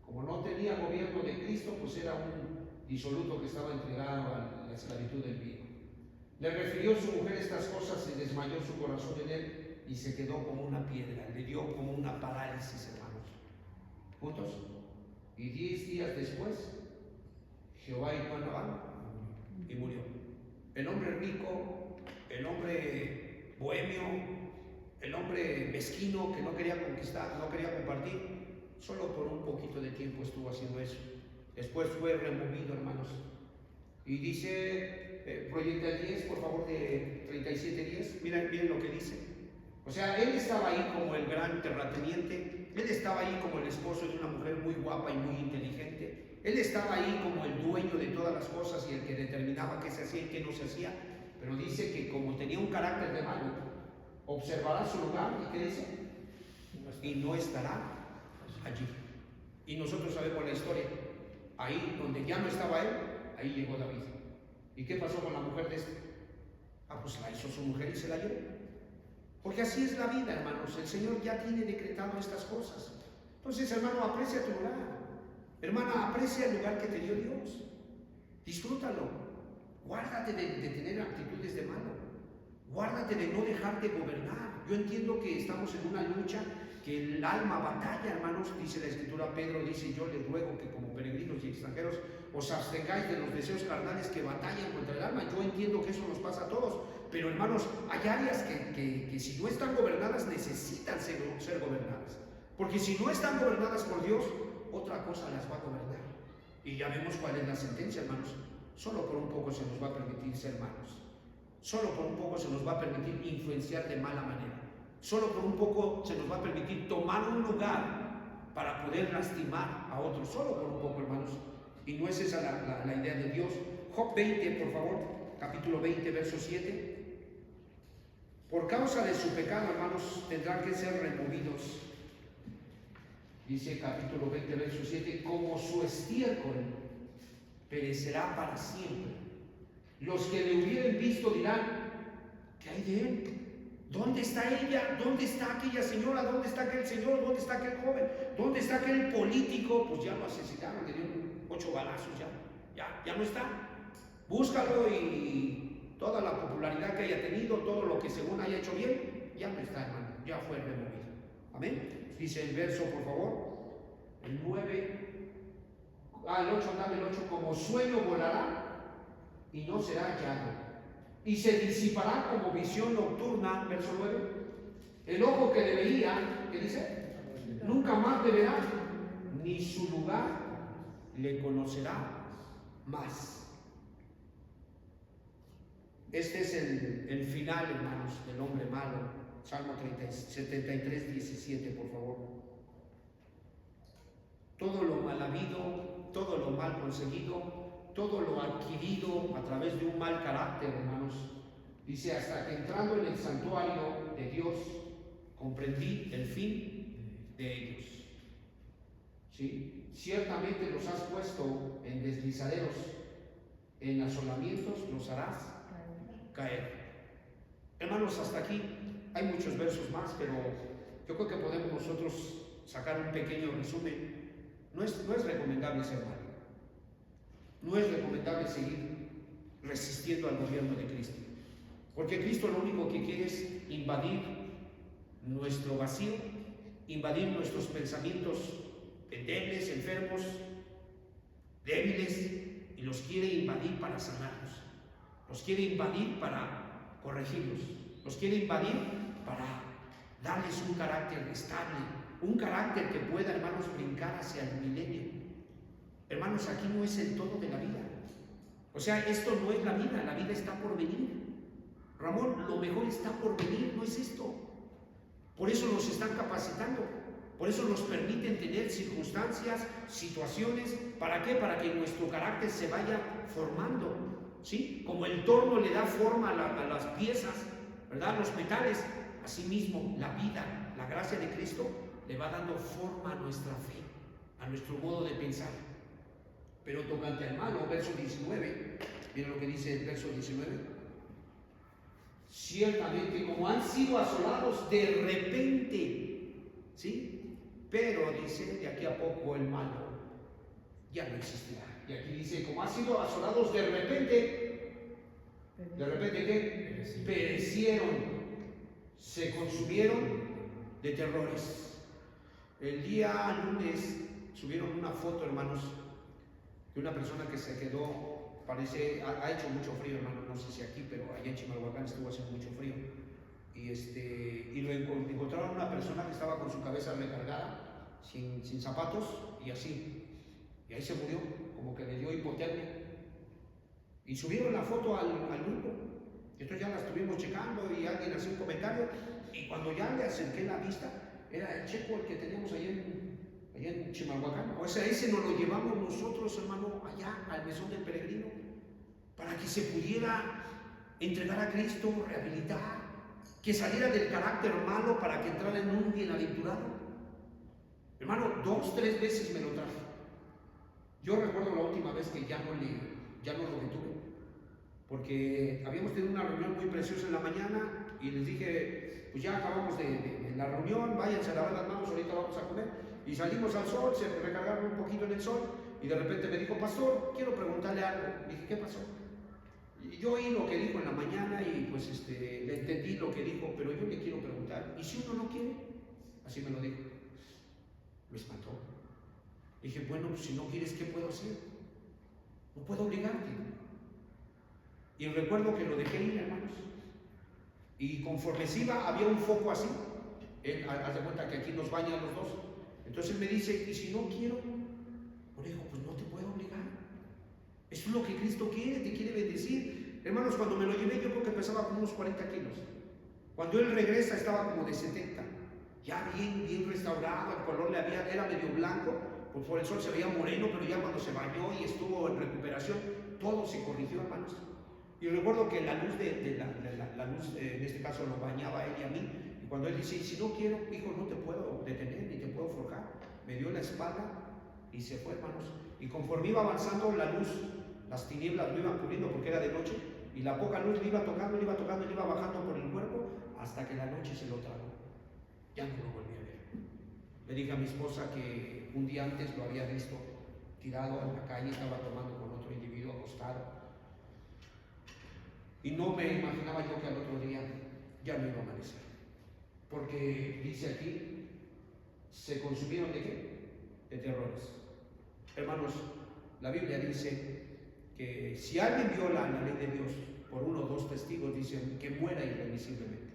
como no tenía gobierno de Cristo, pues era un disoluto que estaba entregado a la esclavitud del vino. Le refirió a su mujer estas cosas, se desmayó su corazón en él y se quedó como una piedra, le dio como una parálisis, hermanos. ¿Juntos? Y 10 días después, Jehová hirió a Nabal y murió. El hombre rico, el hombre bohemio, el hombre mezquino que no quería conquistar, no quería compartir, solo por un poquito de tiempo estuvo haciendo eso. Después fue removido, hermanos. Y dice, proyecta el 10, por favor, de 37:10. Miren lo que dice. O sea, él estaba ahí como el gran terrateniente, él estaba ahí como el esposo de una mujer muy guapa y muy inteligente, él estaba ahí como el dueño de todas las cosas y el que determinaba qué se hacía y qué no se hacía. Pero dice que como tenía un carácter de malo, observará su lugar y ¿qué dice? Y no estará allí. Y nosotros sabemos la historia. Ahí donde ya no estaba él, ahí llegó David. ¿Y qué pasó con la mujer de este? Pues la hizo su mujer y se la llevó. Porque así es la vida, hermanos. El Señor ya tiene decretado estas cosas. Entonces, hermano, aprecia tu lugar. Hermana, aprecia el lugar que te dio Dios. Disfrútalo. Guárdate de tener actitudes de malo. Guárdate de no dejarte gobernar. Yo entiendo que estamos en una lucha, que el alma batalla, hermanos. Dice la Escritura, Pedro dice, yo les ruego que como peregrinos y extranjeros os abstengáis de los deseos carnales que batallan contra el alma. Yo entiendo que eso nos pasa a todos. Pero hermanos, hay áreas que si no están gobernadas necesitan ser gobernadas. Porque si no están gobernadas por Dios, otra cosa las va a gobernar. Y ya vemos cuál es la sentencia, hermanos. Solo por un poco se nos va a permitir ser malos. Solo por un poco se nos va a permitir influenciar de mala manera. Solo por un poco se nos va a permitir tomar un lugar para poder lastimar a otros. Solo por un poco, hermanos. Y no es esa la idea de Dios. Job 20, por favor, capítulo 20, verso 7. Por causa de su pecado, hermanos, tendrán que ser removidos. Dice capítulo 20, verso 7, como su estiércol perecerá para siempre. Los que le hubieren visto dirán, ¿qué hay de él? ¿Dónde está ella? ¿Dónde está aquella señora? ¿Dónde está aquel señor? ¿Dónde está aquel joven? ¿Dónde está aquel político? Pues ya lo asesinaron, le dieron 8 balazos, ya no está. Búscalo y toda la popularidad que haya tenido, todo lo que según haya hecho bien, ya no está, hermano, ya fue removido. Amén. Dice el verso, por favor, el 9, el 8, dame el 8, como sueño volará y no será hallado. Y se disipará como visión nocturna, verso 9. El ojo que le veía, ¿qué dice? Nunca más le verá, ni su lugar le conocerá más. Este es el final, hermanos, del hombre malo. Salmo 73, 17, por favor. Todo lo mal habido, todo lo mal conseguido, todo lo adquirido a través de un mal carácter, hermanos. Dice, hasta que entrando en el santuario de Dios, comprendí el fin de ellos. ¿Sí? Ciertamente los has puesto en deslizaderos, en asolamientos los harás caer. Hermanos, hasta aquí hay muchos versos más, pero yo creo que podemos nosotros sacar un pequeño resumen. No es recomendable ser malo. No es recomendable seguir resistiendo al gobierno de Cristo. Porque Cristo lo único que quiere es invadir nuestro vacío, invadir nuestros pensamientos endebles, enfermos, débiles, y los quiere invadir para sanarlos. Los quiere invadir para corregirlos. Los quiere invadir para darles un carácter estable, un carácter que pueda, hermanos, brincar hacia el milenio. Hermanos, aquí no es el todo de la vida. O sea, esto no es la vida está por venir. Ramón, lo mejor está por venir, no es esto. Por eso nos están capacitando, por eso nos permiten tener circunstancias, situaciones. ¿Para qué? Para que nuestro carácter se vaya formando, ¿sí? Como el torno le da forma a las piezas, ¿verdad? Los metales. Asimismo, la vida, la gracia de Cristo, le va dando forma a nuestra fe, a nuestro modo de pensar. Pero tocante al malo, verso 19, miren lo que dice el verso 19. Ciertamente, como han sido asolados de repente, ¿sí? Pero dice, de aquí a poco el malo ya no existirá. Y aquí dice, como han sido asolados de repente ¿qué? Perecieron, se consumieron de terrores. El día lunes subieron una foto, hermanos, de una persona que se quedó, ha hecho mucho frío, hermano, no sé si aquí, pero allá en Chimalhuacán estuvo haciendo mucho frío. Y lo encontraron una persona que estaba con su cabeza recargada, sin zapatos y así. Y ahí se murió, como que le dio hipotermia. Y subieron la foto al grupo. Entonces ya la estuvimos checando y alguien hacía un comentario. Y cuando ya le acerqué la vista, era el checo el que teníamos allá en Chimalhuacán. O sea, ese nos lo llevamos nosotros, hermano, allá al mesón del peregrino, para que se pudiera entregar a Cristo, rehabilitar, que saliera del carácter malo para que entrara en un bienaventurado. Hermano, 2, 3 veces me lo traje. Yo recuerdo la última vez que ya no lo detuve, porque habíamos tenido una reunión muy preciosa en la mañana y les dije, pues ya acabamos de la reunión, váyanse a lavar las manos, ahorita vamos a comer. Y salimos al sol, se recargaron un poquito en el sol y de repente me dijo, pastor, quiero preguntarle algo. Dije, ¿qué pasó? Y yo oí lo que dijo en la mañana y pues le entendí lo que dijo, pero yo le quiero preguntar, ¿y si uno no quiere? Así me lo dijo. Me espantó. Dije, bueno, pues si no quieres, ¿qué puedo hacer? No puedo obligarte. Y recuerdo que lo dejé ir, hermanos. Y conforme se iba, había un foco así. Haz de cuenta que aquí nos bañan los dos. Entonces me dice, ¿y si no quiero? Le digo, pues no te puedo obligar. Eso es lo que Cristo quiere, te quiere bendecir. Hermanos, cuando me lo llevé, yo creo que pesaba como unos 40 kilos. Cuando él regresa, estaba como de 70. Ya bien restaurado, el color era medio blanco, pues por el sol se veía moreno, pero ya cuando se bañó y estuvo en recuperación, todo se corrigió, hermanos. Y recuerdo que la luz la luz, en este caso, lo bañaba a él y a mí. Y cuando él dice, si no quiero, hijo, no te puedo detener ni te puedo forjar, me dio la espalda y se fue, hermanos. Y conforme iba avanzando la luz, las tinieblas lo iban cubriendo porque era de noche, y la poca luz le iba tocando, le iba tocando, le iba bajando por el cuerpo, hasta que la noche se lo tragó. Ya no lo volví a ver. Le dije a mi esposa que un día antes lo había visto tirado en la calle, estaba tomando con otro individuo acostado. Y no me imaginaba yo que al otro día ya no iba a amanecer. Porque dice aquí, se consumieron ¿de qué? De terrores. Hermanos, la Biblia dice que si alguien viola la ley de Dios por uno o dos testigos, dicen que muera irremisiblemente.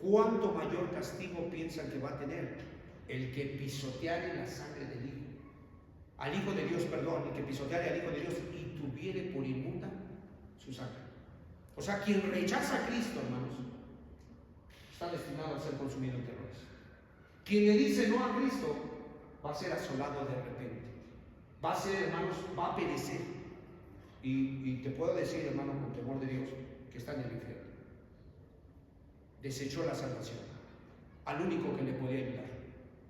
¿Cuánto mayor castigo piensan que va a tener el que pisoteare la sangre del Hijo? Al Hijo de Dios, perdón, el que pisoteare al Hijo de Dios y tuviere por inmunda su sangre. O sea, quien rechaza a Cristo, hermanos, está destinado a ser consumido en terrores. Quien le dice no a Cristo va a ser asolado de repente. Va a ser, hermanos, va a perecer. Y te puedo decir, hermano, con temor de Dios, que está en el infierno. Desechó la salvación al único que le podía ayudar.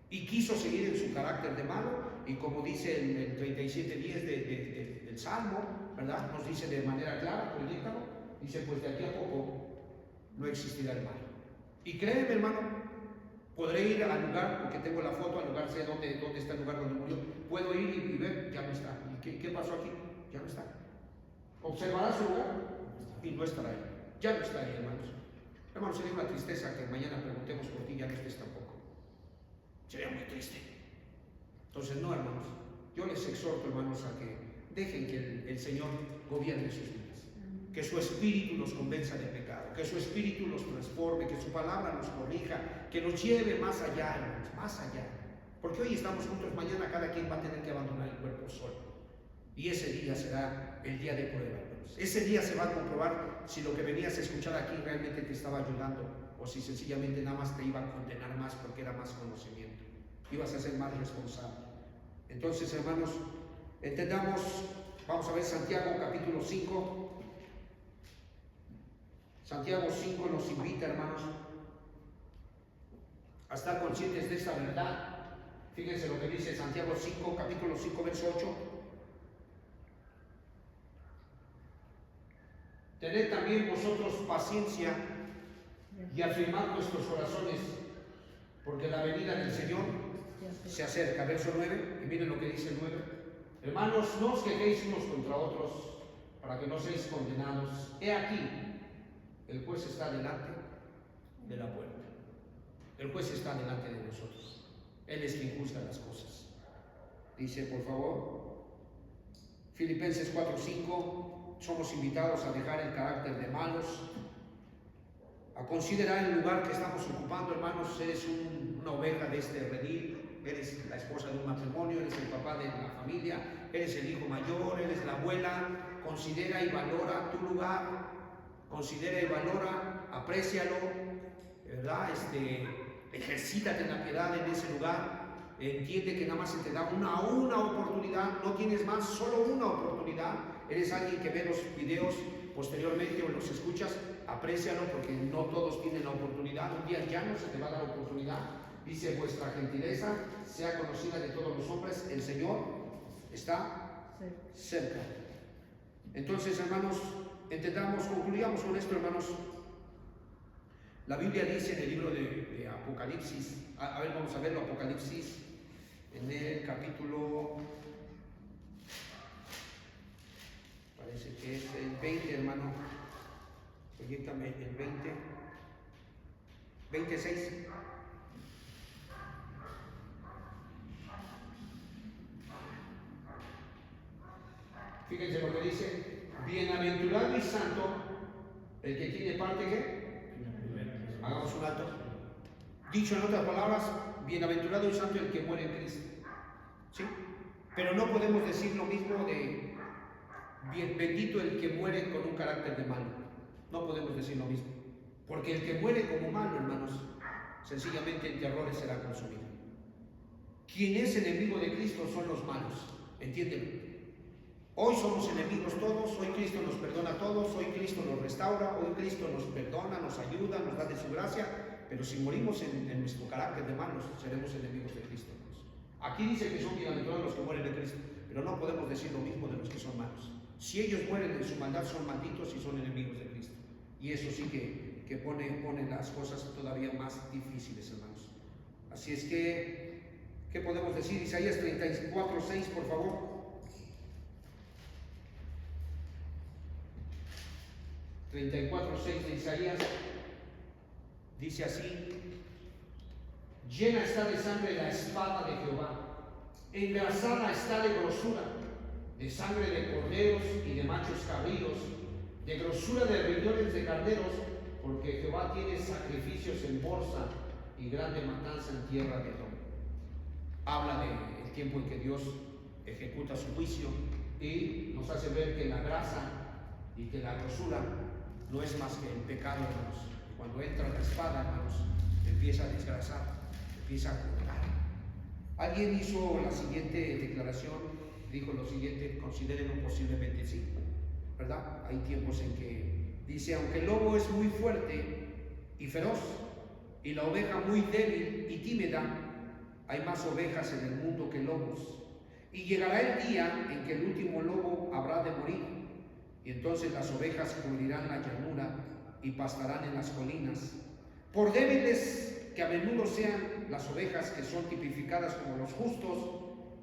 Y quiso seguir en su carácter de malo, y como dice en el 37:10 del Salmo, ¿verdad? Nos dice de manera clara, proyectalo, dice, pues de aquí a poco no existirá el mal. Y créeme, hermano, podré ir al lugar, porque tengo la foto, al lugar, sé dónde está el lugar donde murió, puedo ir y ver, ya no está. ¿Y qué pasó aquí? Ya no está. Observará su lugar y no estará ahí. Ya no está ahí, hermanos. Hermanos, sería una tristeza que mañana preguntemos por ti y ya no estés tampoco. Sería muy triste. Entonces, no, hermanos, yo les exhorto, hermanos, a que dejen que el Señor gobierne sus vidas, que su Espíritu nos convenza de pecado, que su Espíritu nos transforme, que su palabra nos corrija, que nos lleve más allá, hermanos, más allá. Porque hoy estamos juntos, mañana cada quien va a tener que abandonar el cuerpo solo. Y ese día será el día de prueba, hermanos. Ese día se va a comprobar si lo que venías a escuchar aquí realmente te estaba ayudando, o si sencillamente nada más te iba a condenar más porque era más conocimiento. Ibas a ser más responsable. Entonces, hermanos, entendamos, vamos a ver Santiago capítulo 5. Santiago 5 nos invita, hermanos, a estar conscientes de esta verdad. Fíjense lo que dice Santiago 5, capítulo 5, verso 8. Tened también vosotros paciencia y afirmad vuestros corazones, porque la venida del Señor se acerca. Verso 9, y miren lo que dice el 9. Hermanos, no os quejéis unos contra otros, para que no seáis condenados. He aquí, el juez está delante de la puerta. El juez está delante de nosotros. Él es quien juzga las cosas. Dice, por favor, Filipenses 4:5. Somos invitados a dejar el carácter de malos, a considerar el lugar que estamos ocupando, hermanos. Eres una oveja de este redil, eres la esposa de un matrimonio, eres el papá de la familia, eres el hijo mayor, eres la abuela. Considera y valora tu lugar, considera y valora, aprécialo, ¿verdad? Ejercítate en la piedad en ese lugar. Entiende que nada más se te da una oportunidad, no tienes más, solo una oportunidad. Eres alguien que ve los videos posteriormente o los escuchas, aprécialo, porque no todos tienen la oportunidad. Un día ya no se te va a dar oportunidad. Dice, vuestra gentileza sea conocida de todos los hombres, el Señor está cerca. Entonces, hermanos, entendamos, concluyamos con esto, hermanos. La Biblia dice en el libro de Apocalipsis, a ver, vamos a verlo, Apocalipsis, en el capítulo, parece que es el 20, hermano, proyéctame el 26. Fíjense lo que dice, bienaventurado y santo el que tiene parte que, hagamos un alto. Dicho en otras palabras, bienaventurado y santo el que muere en Cristo. ¿Sí? Pero no podemos decir lo mismo de bendito el que muere con un carácter de malo. No podemos decir lo mismo. Porque el que muere como malo, hermanos, sencillamente en terrores será consumido. Quien es enemigo de Cristo son los malos. ¿Entienden? Hoy somos enemigos todos, hoy Cristo nos perdona a todos, hoy Cristo nos restaura, hoy Cristo nos perdona, nos ayuda, nos da de su gracia, pero si morimos en nuestro carácter de malos, seremos enemigos de Cristo. Aquí dice que son bienaventurados los que mueren de Cristo, pero no podemos decir lo mismo de los que son malos. Si ellos mueren en su maldad, son malditos y son enemigos de Cristo. Y eso sí que pone las cosas todavía más difíciles, hermanos. Así es que, ¿qué podemos decir? Isaías 34:6, por favor. 34:6 de Isaías dice así: llena está de sangre la espada de Jehová, engrasada está de grosura, de sangre de corderos y de machos cabríos, de grosura de riñones de carneros, porque Jehová tiene sacrificios en bolsa y grande matanza en tierra de Edom. Habla del tiempo en que Dios ejecuta su juicio y nos hace ver que la grasa y que la grosura no es más que el pecado, hermanos. Cuando entra la espada, hermanos, empieza a desgrasar, empieza a cortar. Alguien hizo la siguiente declaración, dijo lo siguiente: considérenlo posiblemente sí, ¿verdad? Hay tiempos en que dice: aunque el lobo es muy fuerte y feroz, y la oveja muy débil y tímida, hay más ovejas en el mundo que lobos. Y llegará el día en que el último lobo habrá de morir, y entonces las ovejas cubrirán la llanura y pastarán en las colinas. Por débiles que a menudo sean las ovejas, que son tipificadas como los justos,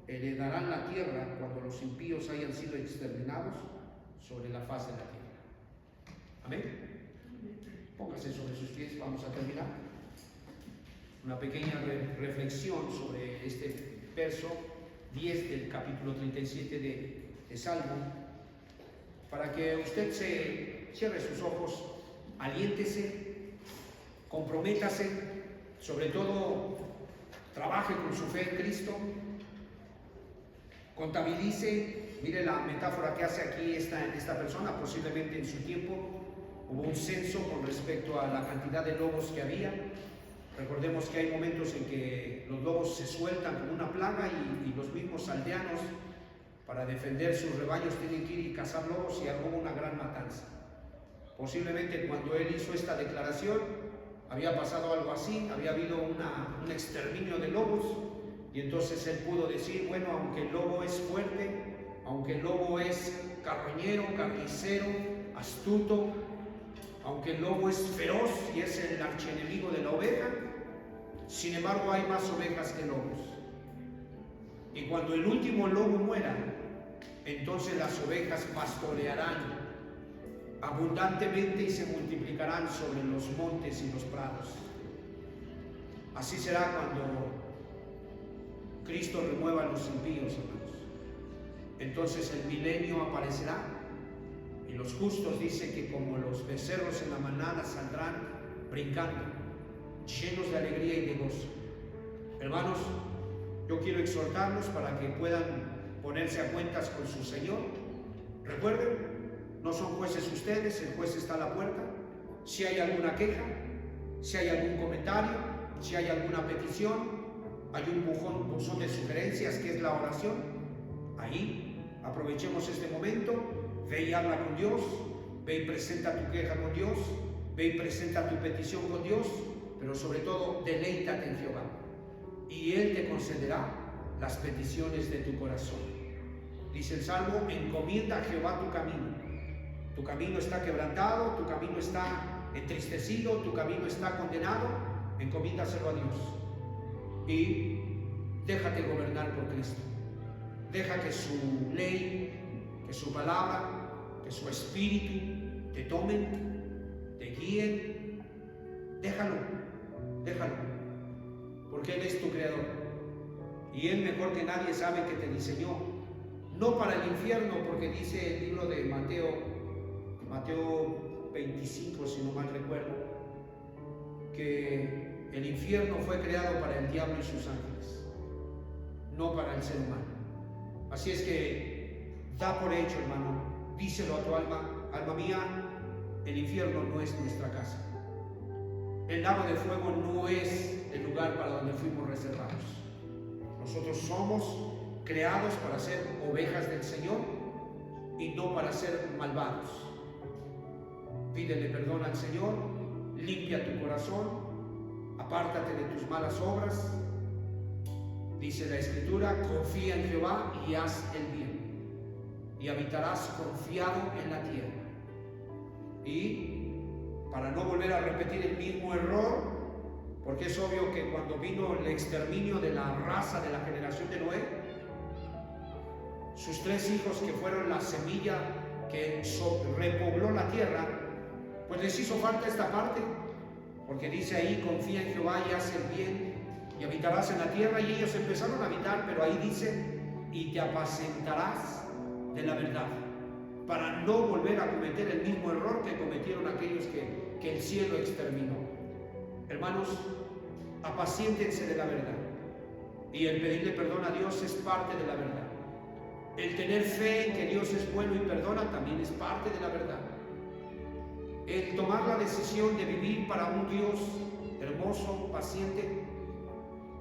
heredarán la tierra cuando los impíos hayan sido exterminados sobre la faz de la tierra. Amén. Póngase sobre sus pies, vamos a terminar. Una pequeña reflexión sobre este verso 10 del capítulo 37 de Salmo, para que usted se cierre sus ojos, aliéntese, comprométase, sobre todo trabaje con su fe en Cristo, contabilice. Mire la metáfora que hace aquí esta persona. Posiblemente en su tiempo hubo un censo con respecto a la cantidad de lobos que había. Recordemos que hay momentos en que los lobos se sueltan como una plaga y los mismos aldeanos, para defender sus rebaños, tienen que ir y cazar lobos, y hubo una gran matanza. Posiblemente cuando él hizo esta declaración había pasado algo así, había habido un exterminio de lobos, y entonces él pudo decir: bueno, aunque el lobo es fuerte, aunque el lobo es carroñero, carnicero, astuto, aunque el lobo es feroz y es el archienemigo de la oveja, sin embargo hay más ovejas que lobos. Y cuando el último lobo muera, entonces las ovejas pastorearán abundantemente y se multiplicarán sobre los montes y los prados. Así será cuando Cristo remueva a los impíos, hermanos. Entonces el milenio aparecerá, y los justos, dice que como los becerros en la manada, saldrán brincando, llenos de alegría y de gozo. Hermanos, yo quiero exhortarlos para que puedan ponerse a cuentas con su Señor. Recuerden, no son jueces ustedes, el juez está a la puerta. Si hay alguna queja, si hay algún comentario, si hay alguna petición, hay un buzón de sugerencias que es la oración. Ahí aprovechemos este momento, ve y habla con Dios, ve y presenta tu queja con Dios, ve y presenta tu petición con Dios, pero sobre todo deleítate en Jehová, y Él te concederá las peticiones de tu corazón. Dice el Salmo: encomienda a Jehová tu camino. Tu camino está quebrantado, tu camino está entristecido, tu camino está condenado, encomiéndaselo a Dios y déjate gobernar por Cristo. Deja que su ley, que su palabra, que su espíritu te tomen, te guíen. Déjalo, porque Él es tu creador y Él mejor que nadie sabe que te diseñó, no para el infierno, porque dice el libro de Mateo 25, si no mal recuerdo, que el infierno fue creado para el diablo y sus ángeles, no para el ser humano. Así es que da por hecho, hermano, díselo a tu alma: alma mía, el infierno no es nuestra casa. El lago de fuego no es el lugar para donde fuimos reservados. Nosotros somos creados para ser ovejas del Señor, y no para ser malvados. Pídele perdón al Señor, limpia tu corazón, apártate de tus malas obras. Dice la Escritura, confía en Jehová y haz el bien, y habitarás confiado en la tierra. Y para no volver a repetir el mismo error, porque es obvio que cuando vino el exterminio de la raza de la generación de Noé, sus 3 hijos, que fueron la semilla que repobló la tierra, pues les hizo falta esta parte, porque dice ahí, confía en Jehová y haz el bien, y habitarás en la tierra. Y ellos empezaron a habitar, pero ahí dice, y te apacentarás de la verdad, para no volver a cometer el mismo error que cometieron aquellos que el cielo exterminó. Hermanos, apaciéntense de la verdad, y el pedirle perdón a Dios es parte de la verdad. El tener fe en que Dios es bueno y perdona también es parte de la verdad. El tomar la decisión de vivir para un Dios hermoso, paciente,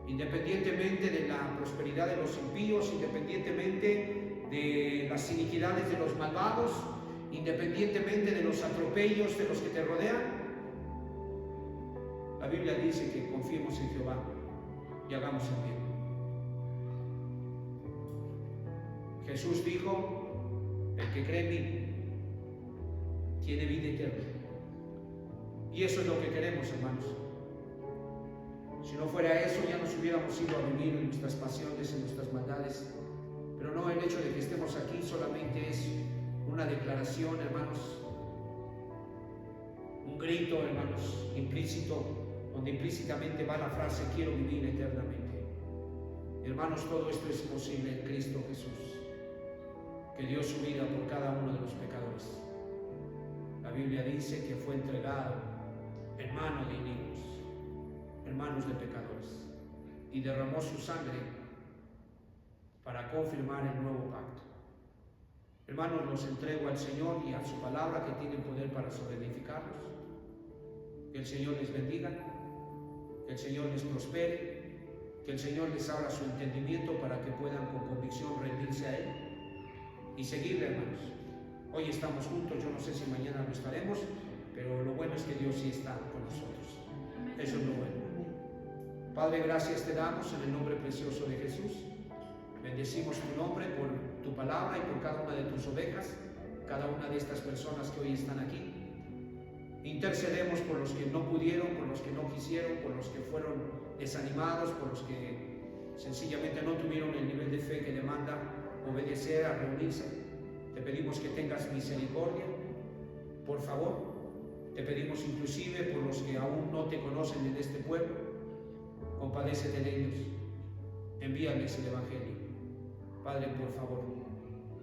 independientemente de la prosperidad de los impíos, independientemente de las iniquidades de los malvados, independientemente de los atropellos de los que te rodean. La Biblia dice que confiemos en Jehová y hagamos el bien. Jesús dijo, el que cree en mí tiene vida eterna. Y eso es lo que queremos, hermanos. Si no fuera eso, ya nos hubiéramos ido a vivir en nuestras pasiones, en nuestras maldades. Pero no, el hecho de que estemos aquí solamente es una declaración, hermanos, un grito, hermanos, implícito, donde implícitamente va la frase, quiero vivir eternamente. Hermanos, todo esto es posible en Cristo Jesús, que dio su vida por cada uno de los pecadores. La Biblia dice que fue entregado en manos de inicuos, en manos de pecadores, y derramó su sangre para confirmar el nuevo pacto. Hermanos, los entrego al Señor y a su palabra, que tiene poder para sobreedificarlos. Que el Señor les bendiga, que el Señor les prospere, que el Señor les abra su entendimiento para que puedan con convicción rendirse a Él y seguirle, hermanos. Hoy estamos juntos, yo no sé si mañana lo estaremos, pero lo bueno es que Dios sí está con nosotros. Eso es lo bueno. Padre, gracias te damos en el nombre precioso de Jesús. Bendecimos tu nombre por tu palabra y por cada una de tus ovejas, cada una de estas personas que hoy están aquí. Intercedemos por los que no pudieron, por los que no quisieron, por los que fueron desanimados, por los que sencillamente no tuvieron el nivel de fe que demanda obedecer a reunirse. Te pedimos que tengas misericordia, por favor. Te pedimos inclusive por los que aún no te conocen en este pueblo. Compadécete de ellos. Envíales el Evangelio. Padre, por favor,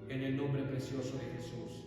en el nombre precioso de Jesús.